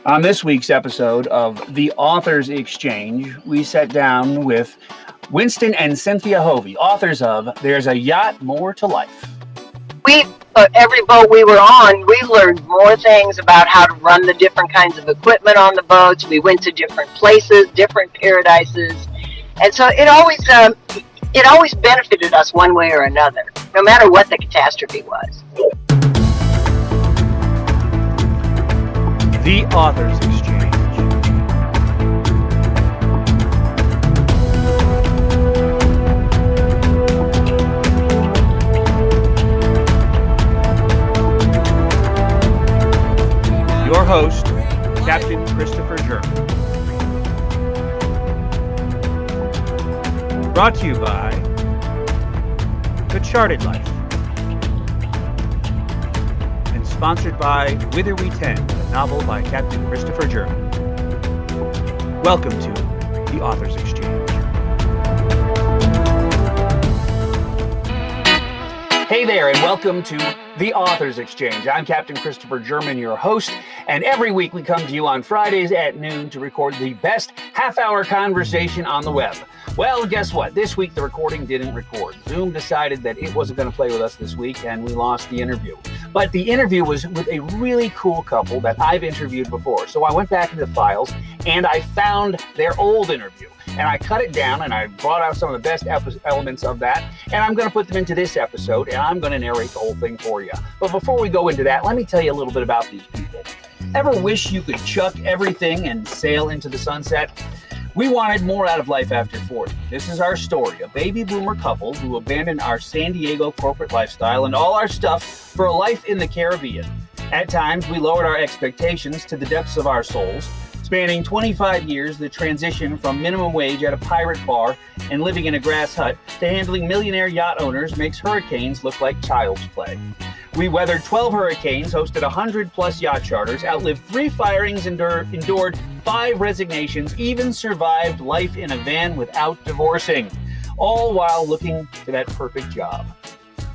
On this week's episode of The Authors Exchange, we sat down with Winston and Cynthia Hovey, authors of There's a Yacht, More to Life. Every boat we were on, we learned more things about how to run the different kinds of equipment on the boats. We went to different places, different paradises. And so it always benefited us one way or another, no matter what the catastrophe was. The Authors Exchange. Your host, Captain Christopher German. Brought to you by The Charted Life. And sponsored by Whither We Tend, a novel by Captain Christopher German. Welcome to The Authors Exchange. Hey there, and welcome to The Authors Exchange. I'm Captain Christopher German, your host, and every week we come to you on Fridays at noon to record the best half-hour conversation on the web. Well, guess what? This week the recording didn't record. Zoom decided that it wasn't going to play with us this week, and we lost the interview. But the interview was with a really cool couple that I've interviewed before. So I went back into the files, and I found their old interview. And I cut it down, and I brought out some of the best elements of that, and I'm going to put them into this episode, and I'm going to narrate the whole thing for you. But before we go into that, let me tell you a little bit about these people. Ever wish you could chuck everything and sail into the sunset? We wanted more out of life after 40. This is our story, a baby boomer couple who abandoned our San Diego corporate lifestyle and all our stuff for a life in the Caribbean. At times, we lowered our expectations to the depths of our souls. Spanning 25 years, the transition from minimum wage at a pirate bar and living in a grass hut to handling millionaire yacht owners makes hurricanes look like child's play. We weathered 12 hurricanes, hosted 100-plus yacht charters, outlived 3 firings, endured 5 resignations, even survived life in a van without divorcing, all while looking for that perfect job.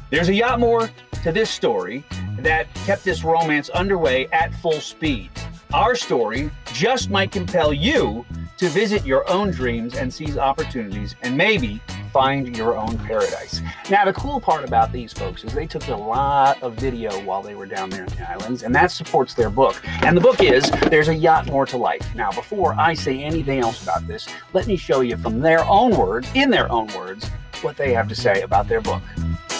There's a yacht more to this story that kept this romance underway at full speed. Our story just might compel you to visit your own dreams and seize opportunities and maybe find your own paradise. Now, the cool part about these folks is they took a lot of video while they were down there in the islands, and that supports their book. And the book is There's a Yacht, More to Life. Now, before I say anything else about this, let me show you from their own words, in their own words, what they have to say about their book.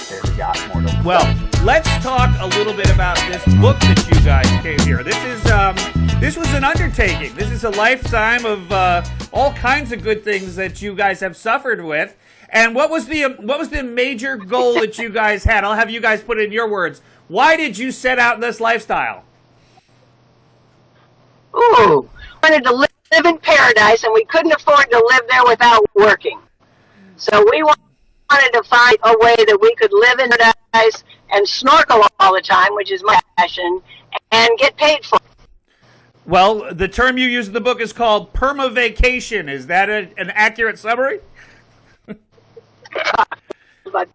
There's a Yacht, More to Life. Well, let's talk a little bit about this book that you guys came here. This was an undertaking. This is a lifetime of all kinds of good things that you guys have suffered with. And what was the major goal that you guys had? I'll have you guys put it in your words. Why did you set out in this lifestyle? Ooh, we wanted to live in paradise, and we couldn't afford to live there without working. So we wanted to find a way that we could live in paradise and snorkel all the time, which is my passion, and get paid for it. Well, the term you use in the book is called perma-vacation. Is that an accurate summary?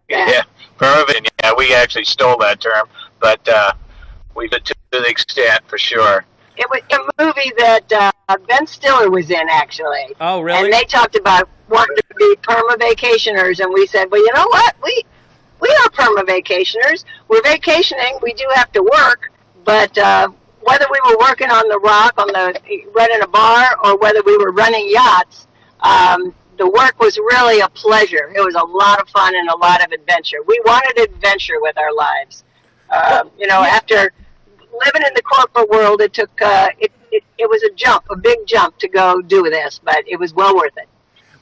Yeah, perma-vacation. Yeah, we actually stole that term, but we did to the extent for sure. It was a movie that Ben Stiller was in, actually. Oh, really? And they talked about wanting to be perma-vacationers, and we said, well, you know what? We are perma-vacationers. We're vacationing. We do have to work, but whether we were working on the rock, running a bar, or whether we were running yachts, the work was really a pleasure. It was a lot of fun and a lot of adventure. We wanted adventure with our lives. After living in the corporate world, it took it was a big jump to go do this, but it was well worth it.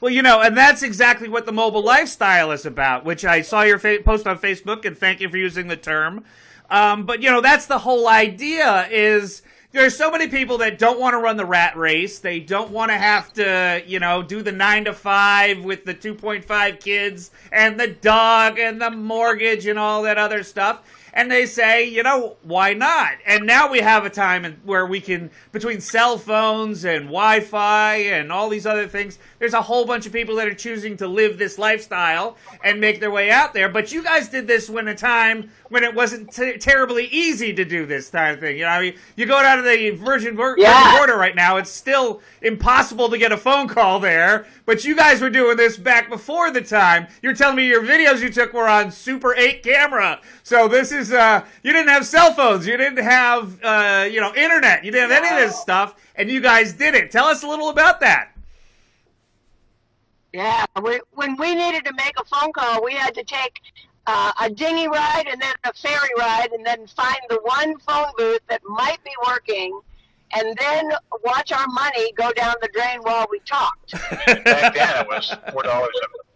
Well, and that's exactly what the mobile lifestyle is about, which I saw your post on Facebook, and thank you for using the term. But that's the whole idea is there's so many people that don't want to run the rat race. They don't want to have to, do the 9 to 5 with the 2.5 kids and the dog and the mortgage and all that other stuff. and they say, you know, why not? And now we have a time where we can, between cell phones and Wi-Fi and all these other things, there's a whole bunch of people that are choosing to live this lifestyle and make their way out there. But you guys did this when a time when it wasn't terribly easy to do this kind of thing. You know, I mean, you go down to the Virgin border right now, it's still impossible to get a phone call there. But you guys were doing this back before the time. You're telling me your videos you took were on Super 8 camera. So this is, you didn't have cell phones. You didn't have, internet. You didn't have any of this stuff. And you guys did it. Tell us a little about that. Yeah, when we needed to make a phone call, we had to take a dinghy ride and then a ferry ride and then find the one phone booth that might be working and then watch our money go down the drain while we talked. Back then it was $4 a minute.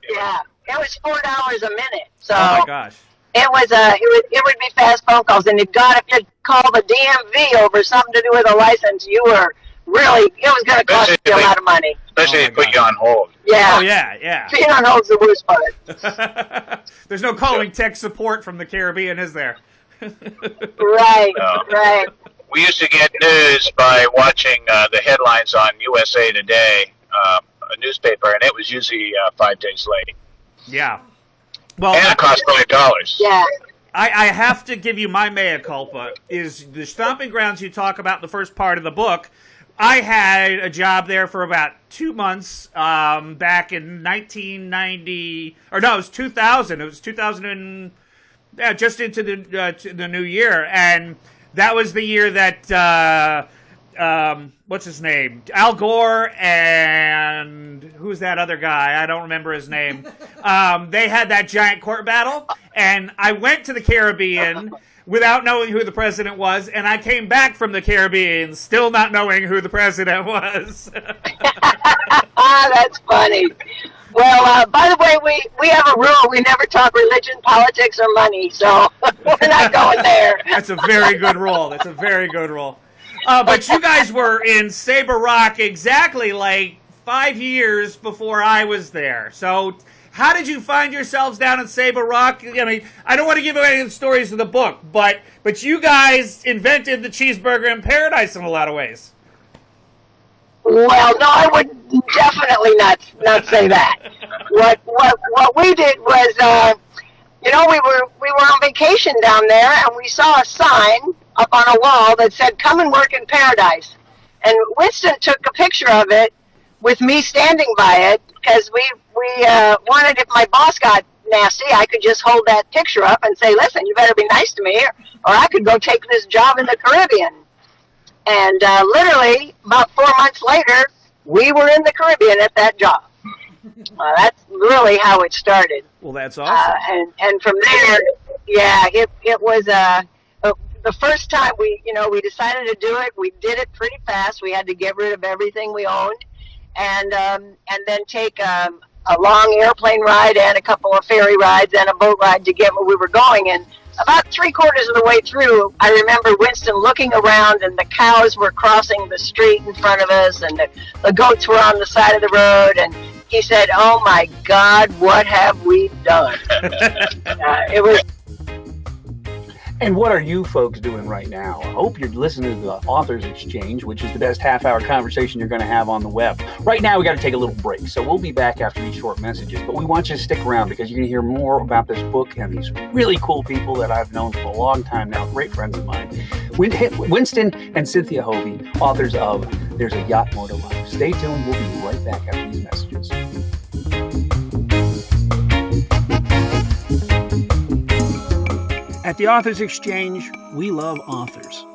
Yeah, it was $4 a minute. So oh my gosh. It would be fast phone calls, and if you'd call the DMV over something to do with a license, it was going to cost you a lot of money. Especially if they put you on hold. Yeah. Oh, yeah. Being on hold's the worst part. There's no calling tech support from the Caribbean, is there? Right, right. We used to get news by watching the headlines on USA Today, a newspaper, and it was usually 5 days late. Yeah. Well, and it cost $5. Yeah. I have to give you my mea culpa, is the stomping grounds you talk about in the first part of the book. I had a job there for about 2 months back in 1990, or no, it was 2000. It was 2000 and just into the new year, and that was the year that what's his name? Al Gore and who's that other guy? I don't remember his name. They had that giant court battle, and I went to the Caribbean without knowing who the president was, and I came back from the Caribbean still not knowing who the president was. That's funny. Well, by the way, we have a rule. We never talk religion, politics, or money, so we're not going there. That's a very good rule. That's a very good rule. But you guys were in Sabre Rock exactly like 5 years before I was there. So how did you find yourselves down in Sabre Rock? I mean, I don't want to give away any of the stories of the book, but you guys invented the cheeseburger in paradise in a lot of ways. Well, no, I would definitely not say that. What we did was, we were on vacation down there, and we saw a sign up on a wall that said, "Come and work in paradise." And Winston took a picture of it with me standing by it, because we wanted, if my boss got nasty, I could just hold that picture up and say, "Listen, you better be nice to me, or I could go take this job in the Caribbean." And literally, about 4 months later, we were in the Caribbean at that job. That's really how it started. Well, that's awesome. And from there, it was the first time we decided to do it. We did it pretty fast. We had to get rid of everything we owned, and then take a long airplane ride and a couple of ferry rides and a boat ride to get where we were going. And about 3/4 of the way through, I remember Winston looking around, and the cows were crossing the street in front of us, and the goats were on the side of the road, and he said, "Oh my God, what have we done?" It was. And what are you folks doing right now? I hope you're listening to the Authors Exchange, which is the best half-hour conversation you're going to have on the web. Right now, we got to take a little break, so we'll be back after these short messages. But we want you to stick around, because you're going to hear more about this book and these really cool people that I've known for a long time now, great friends of mine. Winston and Cynthia Hovey, authors of There's a Yacht More to Life. Stay tuned. We'll be right back after these messages. At the Authors Exchange, we love authors.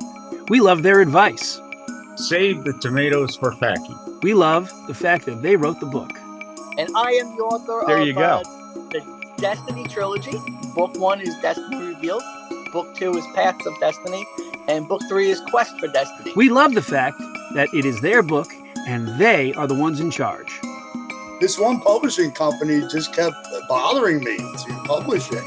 We love their advice. Save the tomatoes for Packy. We love the fact that they wrote the book. And I am the author There you go. The Destiny Trilogy. Book 1 is Destiny Revealed. Book 2 is Paths of Destiny. And Book 3 is Quest for Destiny. We love the fact that it is their book and they are the ones in charge. This one publishing company just kept bothering me to publish it,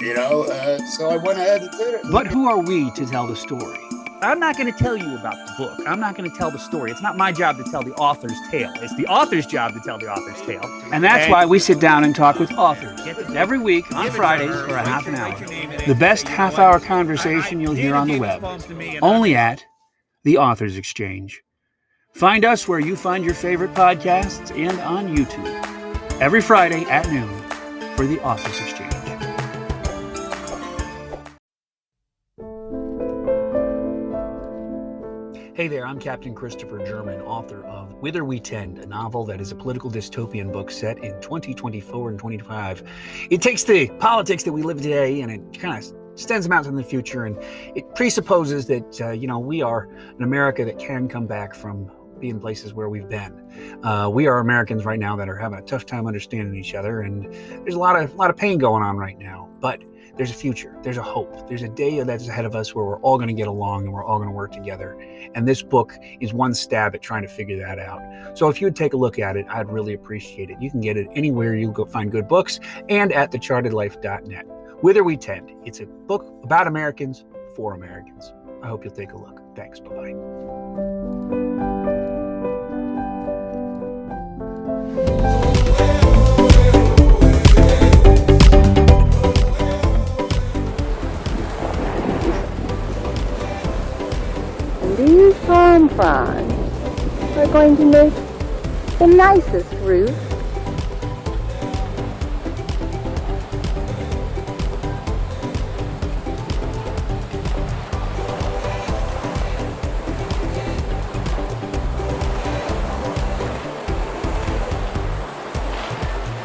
so I went ahead and did it. But who are we to tell the story? I'm not going to tell you about the book. I'm not going to tell the story. It's not my job to tell the author's tale. It's the author's job to tell the author's tale. And that's why we sit down and talk with authors every week on Fridays for a half an hour. The best half-hour conversation you'll hear on the web, only at the Authors Exchange. Find us where you find your favorite podcasts and on YouTube every Friday at noon for the Authors Exchange. Hey there, I'm Captain Christopher German, author of Whither We Tend, a novel that is a political dystopian book set in 2024 and 25. It takes the politics that we live today and it kind of extends them out in the future, and it presupposes that, we are an America that can come back from being places where we've been. We are Americans right now that are having a tough time understanding each other, and there's a lot of pain going on right now, but there's a future, there's a hope, there's a day that's ahead of us where we're all going to get along and we're all going to work together. And this book is one stab at trying to figure that out. So if you would take a look at it, I'd really appreciate it. You can get it anywhere you go find good books and at thechartedlife.net. Whither We Tend. It's a book about Americans for Americans. I hope you'll take a look. Thanks. Bye-bye. These palm fronds are going to make the nicest roof.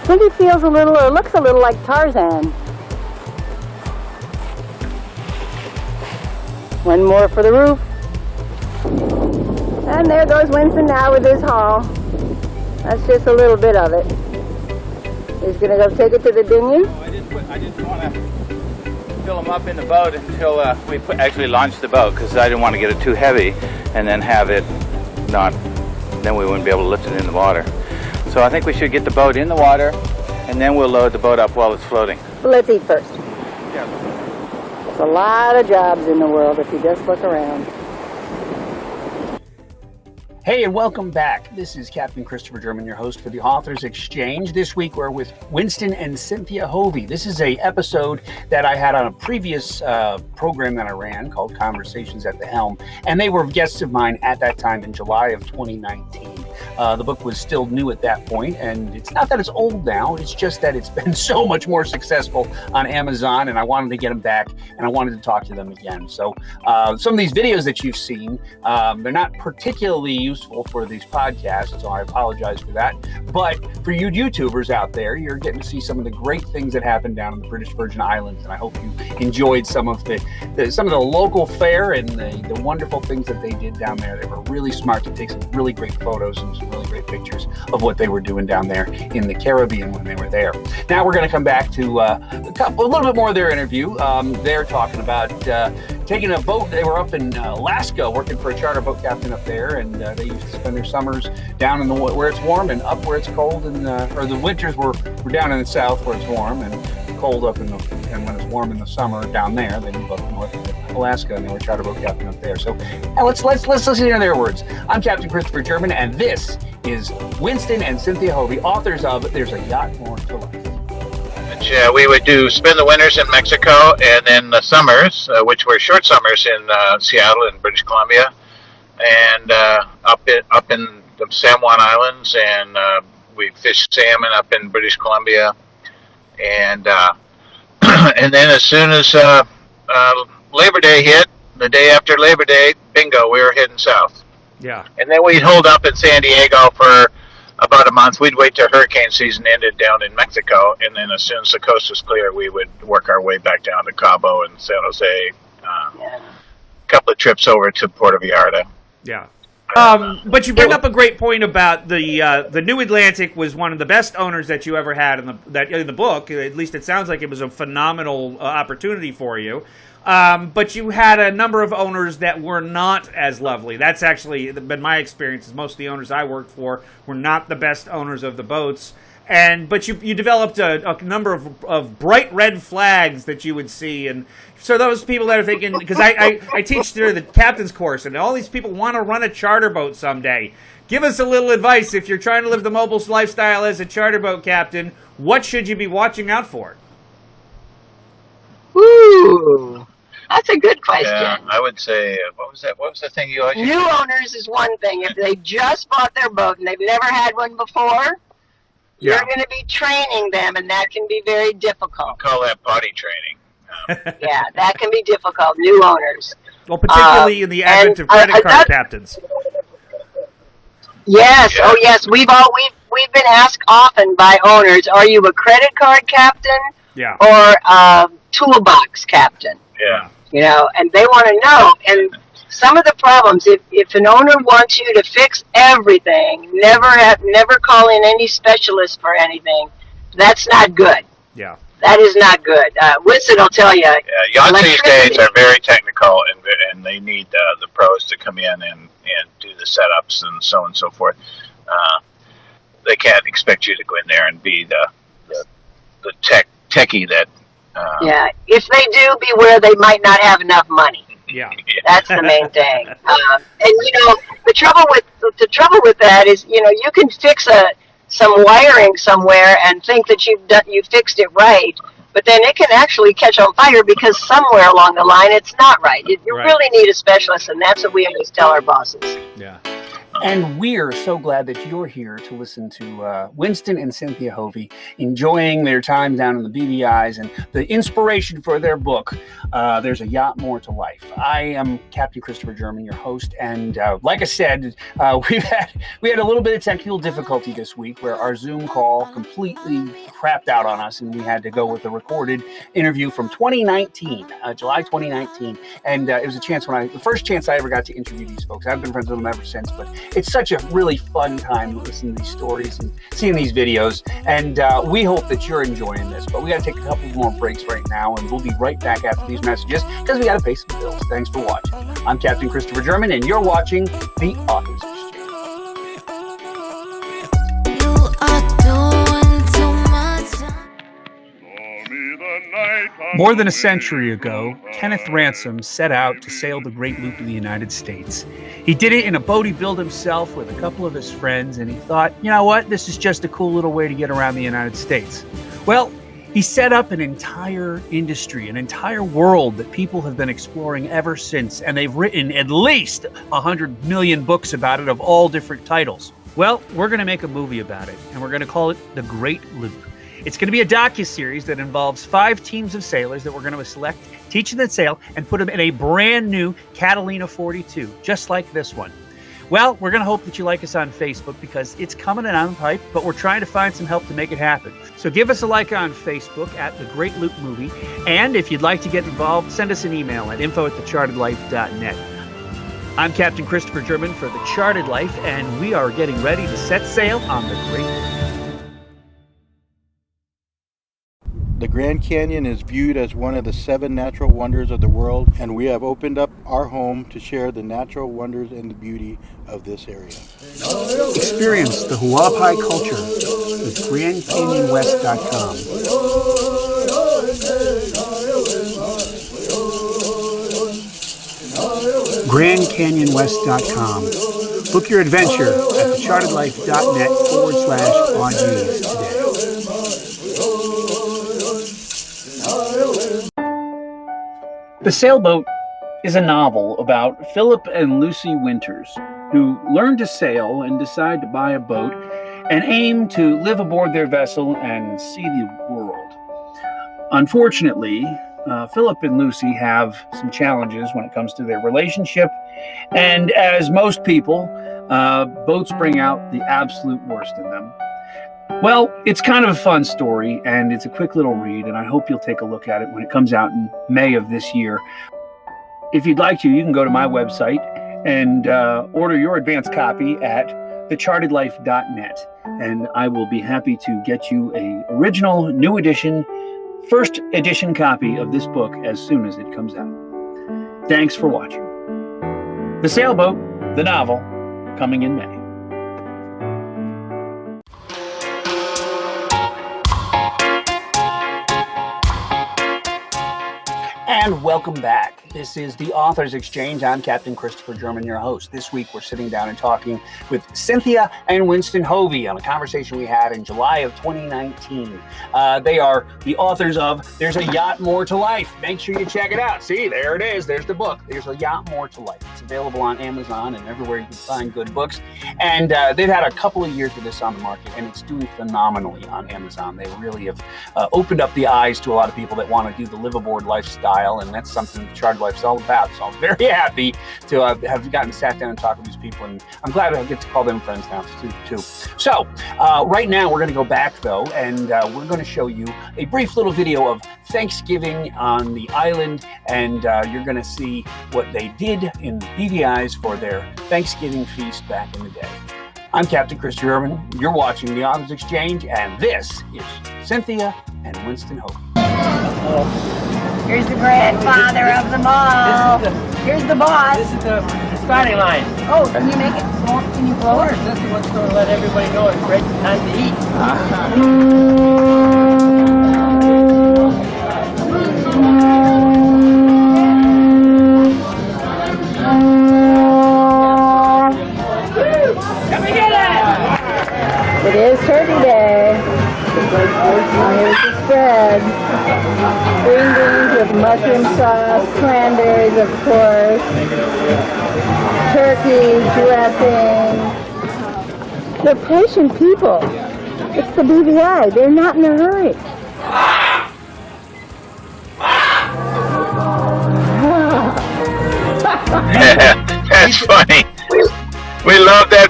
Cindy feels a little, or looks a little like Tarzan. One more for the roof. And there goes Winston now with his haul. That's just a little bit of it. He's going to go take it to the dinghy. I didn't want to fill them up in the boat until we actually launched the boat, because I didn't want to get it too heavy and then have it then we wouldn't be able to lift it in the water. So I think we should get the boat in the water and then we'll load the boat up while it's floating. Well, let's eat first. Yeah. There's a lot of jobs in the world if you just look around. Hey, and welcome back. This is Captain Christopher German, your host for the Authors Exchange. This week we're with Winston and Cynthia Hovey. This is a episode that I had on a previous program that I ran called Conversations at the Helm, and they were guests of mine at that time in July of 2019. The book was still new at that point, and it's not that it's old now, it's just that it's been so much more successful on Amazon, and I wanted to get them back, and I wanted to talk to them again. So some of these videos that you've seen, they're not particularly useful for these podcasts, so I apologize for that. But for you YouTubers out there, you're getting to see some of the great things that happen down in the British Virgin Islands, and I hope you enjoyed some of the local fare and the wonderful things that they did down there. They were really smart to take some really great photos and some really great pictures of what they were doing down there in the Caribbean when they were there. Now we're going to come back to a little bit more of their interview. They're talking about taking a boat. They were up in Alaska working for a charter boat captain up there, and they used to spend their summers down in where it's warm and up where it's cold, and or the winters were down in the south where it's warm and cold up and when it's warm in the summer down there, they move up north to Alaska, and they were charter boat captain up there. So let's listen to their words. I'm Captain Christopher German, and this is Winston and Cynthia Hovey, authors of There's a Yacht More to Life. Yeah, we would spend the winters in Mexico, and then the summers, which were short summers in Seattle and British Columbia, and up in the San Juan Islands, and we fished salmon up in British Columbia, and and then as soon as Labor Day hit, the day after Labor Day, bingo, we were heading south. Yeah. And then we'd hold up in San Diego for about a month. We'd wait till hurricane season ended down in Mexico, and then as soon as the coast was clear, we would work our way back down to Cabo and San Jose. A couple of trips over to Puerto Vallarta. Yeah. But you bring up a great point about the New Atlantic was one of the best owners that you ever had in the book. At least it sounds like it was a phenomenal opportunity for you. But you had a number of owners that were not as lovely. That's actually been my experience. Most of the owners I worked for were not the best owners of the boats. but you developed a number of bright red flags that you would see, and so those people that are thinking, because I teach through the captain's course, and all these people want to run a charter boat someday. Give us a little advice if you're trying to live the mobile lifestyle as a charter boat captain. What should you be watching out for? Ooh, that's a good question. Yeah, I would say, what was that? What was the thing you always? New owners is one thing. If they just bought their boat and they've never had one before, you're going to be training them, and that can be very difficult. Call that potty training. Yeah, that can be difficult. New owners. Well, particularly in the advent of credit card captains. Yes. Yeah. Oh, yes. We've been asked often by owners, "Are you a credit card captain? Yeah. Or a toolbox captain?" Yeah. You know, and they want to know. And some of the problems, if an owner wants you to fix everything, never call in any specialist for anything, that's not good. Yeah. That is not good. Winston will tell you. Yeah, yachts these days are very technical, and they need the pros to come in and do the setups and so on and so forth. They can't expect you to go in there and be the techie that. Yeah, if they do, beware they might not have enough money. Yeah, that's the main thing. And you know, the trouble with that is, you know, you can fix some wiring somewhere and think that you fixed it right, but then it can actually catch on fire because somewhere along the line it's not right. You really need a specialist, and that's what we always tell our bosses. Yeah. And we're so glad that you're here to listen to Winston and Cynthia Hovey enjoying their time down in the BVIs and the inspiration for their book, There's a Yacht More to Life. I am Captain Christopher German, your host, and like I said, we had a little bit of technical difficulty this week where our Zoom call completely crapped out on us, and we had to go with a recorded interview from 2019, July 2019, and it was the first chance I ever got to interview these folks. I've been friends with them ever since, but it's such a really fun time to listen to these stories and seeing these videos, and we hope that you're enjoying this. But we got to take a couple more breaks right now, and we'll be right back after these messages because we got to pay some bills. Thanks for watching. I'm Captain Christopher German, and you're watching The Authors Exchange. More than a century ago, Kenneth Ransom set out to sail the Great Loop of the United States. He did it in a boat he built himself with a couple of his friends, and he thought, you know what, this is just a cool little way to get around the United States. Well, he set up an entire industry, an entire world that people have been exploring ever since, and they've written at least 100 million books about it of all different titles. Well, we're going to make a movie about it, and we're going to call it The Great Loop. It's going to be a docuseries that involves 5 teams of sailors that we're going to select, teach them to sail, and put them in a brand new Catalina 42, just like this one. Well, we're going to hope that you like us on Facebook because it's coming down the pipe, but we're trying to find some help to make it happen. So give us a like on Facebook at The Great Loop Movie, and if you'd like to get involved, send us an email at info@thechartedlife.net. I'm Captain Christopher German for The Charted Life, and we are getting ready to set sail on the Great Loop. The Grand Canyon is viewed as one of the 7 natural wonders of the world, and we have opened up our home to share the natural wonders and the beauty of this area. Experience the Huapai culture with GrandCanyonWest.com. GrandCanyonWest.com. Book your adventure at thechartedlife.net/audience today. The Sailboat is a novel about Philip and Lucy Winters, who learn to sail and decide to buy a boat and aim to live aboard their vessel and see the world. Unfortunately, Philip and Lucy have some challenges when it comes to their relationship, and as most people, boats bring out the absolute worst in them. Well, it's kind of a fun story, and it's a quick little read, and I hope you'll take a look at it when it comes out in May of this year. If you'd like to, you can go to my website and order your advance copy at thechartedlife.net, and I will be happy to get you a original, new edition, first edition copy of this book as soon as it comes out. Thanks for watching. The Sailboat, the novel, coming in May. And welcome back. This is the Authors Exchange. I'm Captain Christopher German, your host. This week we're sitting down and talking with Cynthia and Winston Hovey on a conversation we had in July of 2019. They are the authors of There's a Yacht More to Life. Make sure you check it out. See, there it is. There's the book. There's a Yacht More to Life. It's available on Amazon and everywhere you can find good books. And they've had a couple of years with this on the market, and it's doing phenomenally on Amazon. They really have opened up the eyes to a lot of people that want to do the liveaboard lifestyle, and that's something the Charter Life's all about. So I'm very happy to have gotten sat down and talk with these people, and I'm glad I get to call them friends now too. So right now we're going to go back though, and we're going to show you a brief little video of Thanksgiving on the island, and you're going to see what they did in BVI's for their Thanksgiving feast back in the day. I'm Captain Christopher German. You're watching the Authors Exchange, and this is Cynthia and Winston Hovey. Here's the grandfather of them all. Here's the boss. This is the starting line. Oh, can you make it small? Can you blow it? This is what's going to let everybody know it's right time to eat. Come and get it! It is Turkey Day. Here's the spread. Green beans with mushroom sauce, cranberries, of course, turkey dressing. They're patient people. It's the BVI. They're not in a hurry. That's funny. We love that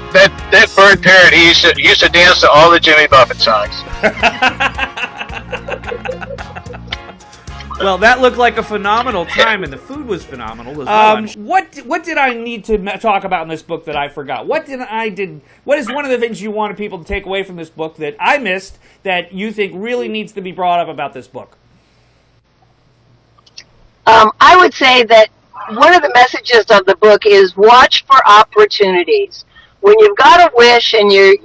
bird parrot. He used to dance to all the Jimmy Buffett songs. Well, that looked like a phenomenal time, and the food was phenomenal as well. What did I need to talk about in this book that I forgot? What is one of the things you wanted people to take away from this book that I missed that you think really needs to be brought up about this book? I would say that one of the messages of the book is watch for opportunities. When you've got a wish and you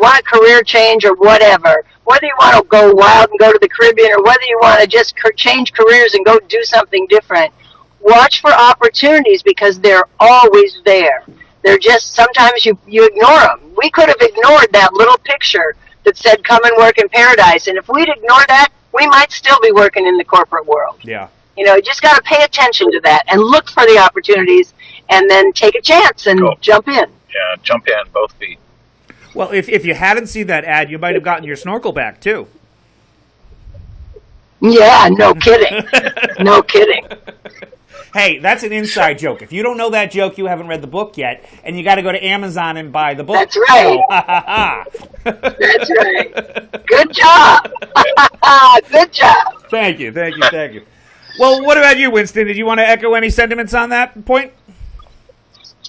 want a career change or whatever, whether you want to go wild and go to the Caribbean or whether you want to just change careers and go do something different, watch for opportunities because they're always there. They're just, sometimes you ignore them. We could have ignored that little picture that said come and work in paradise, and if we'd ignored that, we might still be working in the corporate world. Yeah. You just got to pay attention to that and look for the opportunities and then take a chance and jump in. Yeah, jump in, both feet. Well, if you hadn't seen that ad, you might have gotten your snorkel back, too. Yeah, no kidding. No kidding. Hey, that's an inside joke. If you don't know that joke, you haven't read the book yet, and you got to go to Amazon and buy the book. That's right. That's right. Good job. Good job. Thank you. Well, what about you, Winston? Did you want to echo any sentiments on that point?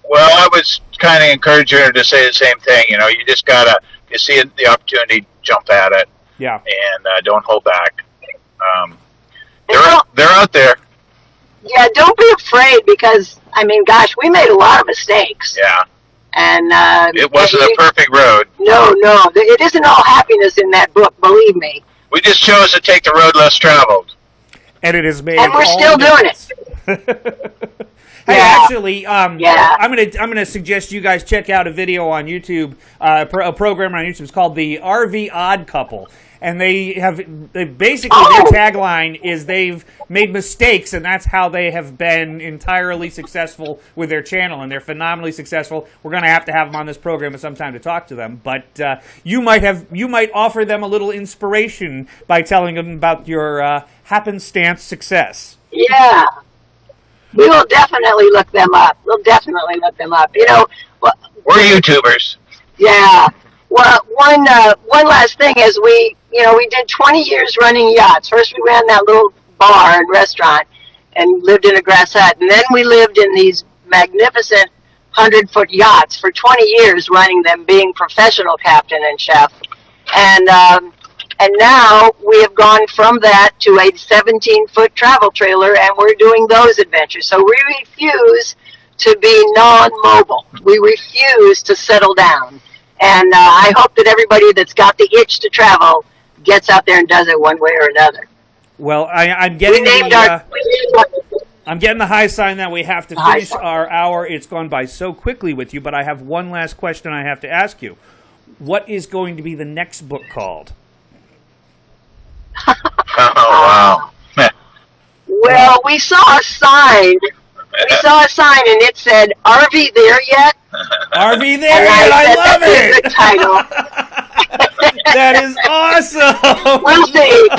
Well, I was kind of encouraging her to say the same thing. You just gotta, you see the opportunity, jump at it. Yeah. And don't hold back. They're out there. Yeah, don't be afraid because, gosh, we made a lot of mistakes. Yeah. And it wasn't a perfect road. No, it isn't all happiness in that book. Believe me. We just chose to take the road less traveled. And it is made. And we're still doing it. Hey, actually, I'm gonna suggest you guys check out a video on YouTube, a program on YouTube. It's called the RV Odd Couple, and they basically their tagline is they've made mistakes, and that's how they have been entirely successful with their channel, and they're phenomenally successful. We're gonna have to have them on this program at some time to talk to them, but you might offer them a little inspiration by telling them about your happenstance success. Yeah. We will definitely look them up. We're YouTubers. Yeah. Well, one last thing is we did 20 years running yachts. First we ran that little bar and restaurant and lived in a grass hut. And then we lived in these magnificent 100-foot yachts for 20 years running them, being professional captain and chef. And now we have gone from that to a 17-foot travel trailer, and we're doing those adventures. So we refuse to be non-mobile. We refuse to settle down. And I hope that everybody that's got the itch to travel gets out there and does it one way or another. Well, I'm We getting named I'm getting the high sign that we have to finish our hour. It's gone by so quickly with you, but I have one last question I have to ask you. What is going to be the next book called? Oh, wow. Well, we saw a sign. We saw a sign, and it said, "RV there yet?" RV there yet? I love it. it. The title. That is awesome. We'll see.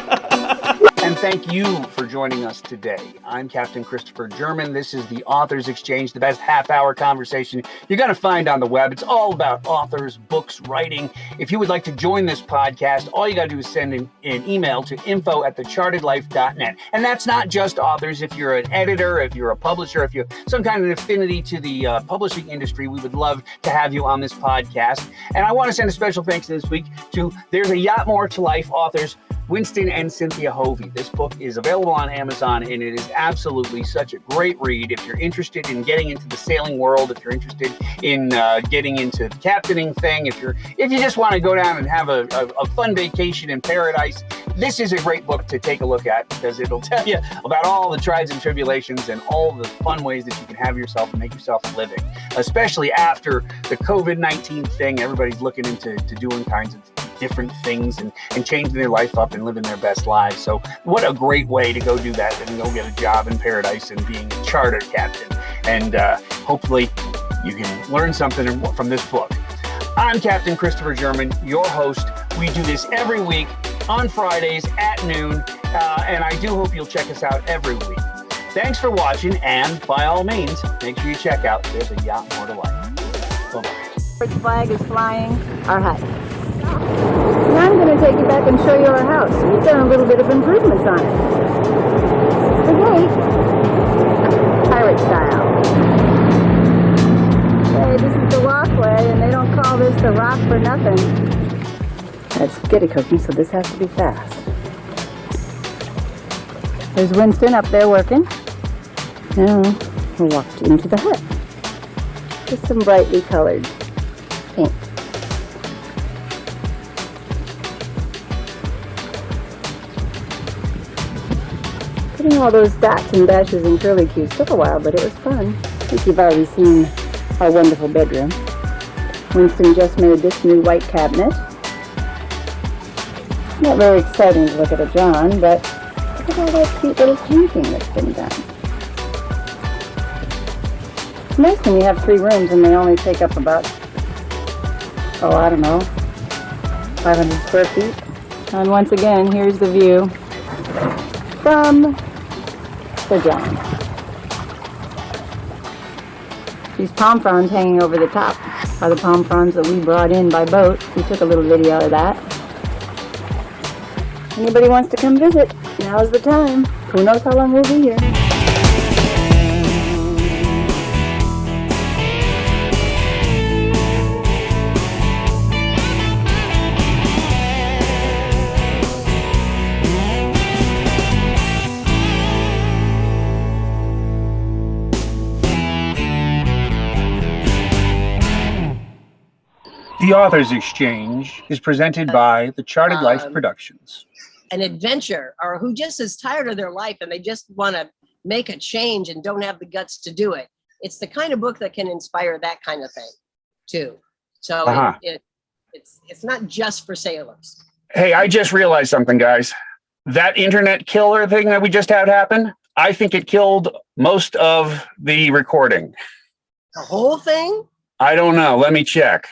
And thank you for joining us today. I'm Captain Christopher German. This is the Authors Exchange, the best half-hour conversation you're going to find on the web. It's all about authors, books, writing. If you would like to join this podcast, all you got to do is send an email to info@thechartedlife.net. And that's not just authors. If you're an editor, if you're a publisher, if you have some kind of affinity to the publishing industry, we would love to have you on this podcast. And I want to send a special thanks this week to There's a Yacht More to Life authors, Winston and Cynthia Hovey. This book is available on Amazon, and it is absolutely such a great read. If you're interested in getting into the sailing world, if you're interested in getting into the captaining thing, if you just want to go down and have a fun vacation in paradise, this is a great book to take a look at, because it'll tell you about all the trials and tribulations and all the fun ways that you can have yourself and make yourself a living, especially after the COVID-19 thing. Everybody's looking into doing kinds of different things and changing their life up and living their best lives. So what a great way to go do that and go get a job in paradise and being a charter captain. And hopefully you can learn something from this book. I'm Captain Christopher German, your host. We do this every week on Fridays at noon, and I do hope you'll check us out every week. Thanks for watching, and by all means, make sure you check out There's a Yacht More to Life. Bye-bye. First flag is flying our hut. Now I'm going to take you back and show you our house. We've done a little bit of improvements on it. The gate, pirate style. Okay, this is the walkway, and they don't call this the rock for nothing. That's spaghetti cooking, so this has to be fast. There's Winston up there working. Now we'll walk into the hut. Just some brightly colored paint. Putting all those dots and dashes and curlicues took a while, but it was fun. I think you've already seen our wonderful bedroom. Winston just made this new white cabinet. Not very exciting to look at it drawn, but look at all that cute little painting that's been done. It's nice when you have 3 rooms and they only take up about, I don't know, 500 square feet. And once again, here's the view from the John. These palm fronds hanging over the top are the palm fronds that we brought in by boat. We took a little video of that. Anybody wants to come visit, now's the time. Who knows how long we'll be here. The Authors Exchange is presented by the Charted Life Productions. An adventure, or who just is tired of their life and they just want to make a change and don't have the guts to do it. It's the kind of book that can inspire that kind of thing too. So it's not just for sailors. Hey, I just realized something, guys. That internet killer thing that we just had happen, I think it killed most of the recording. The whole thing? I don't know. Let me check.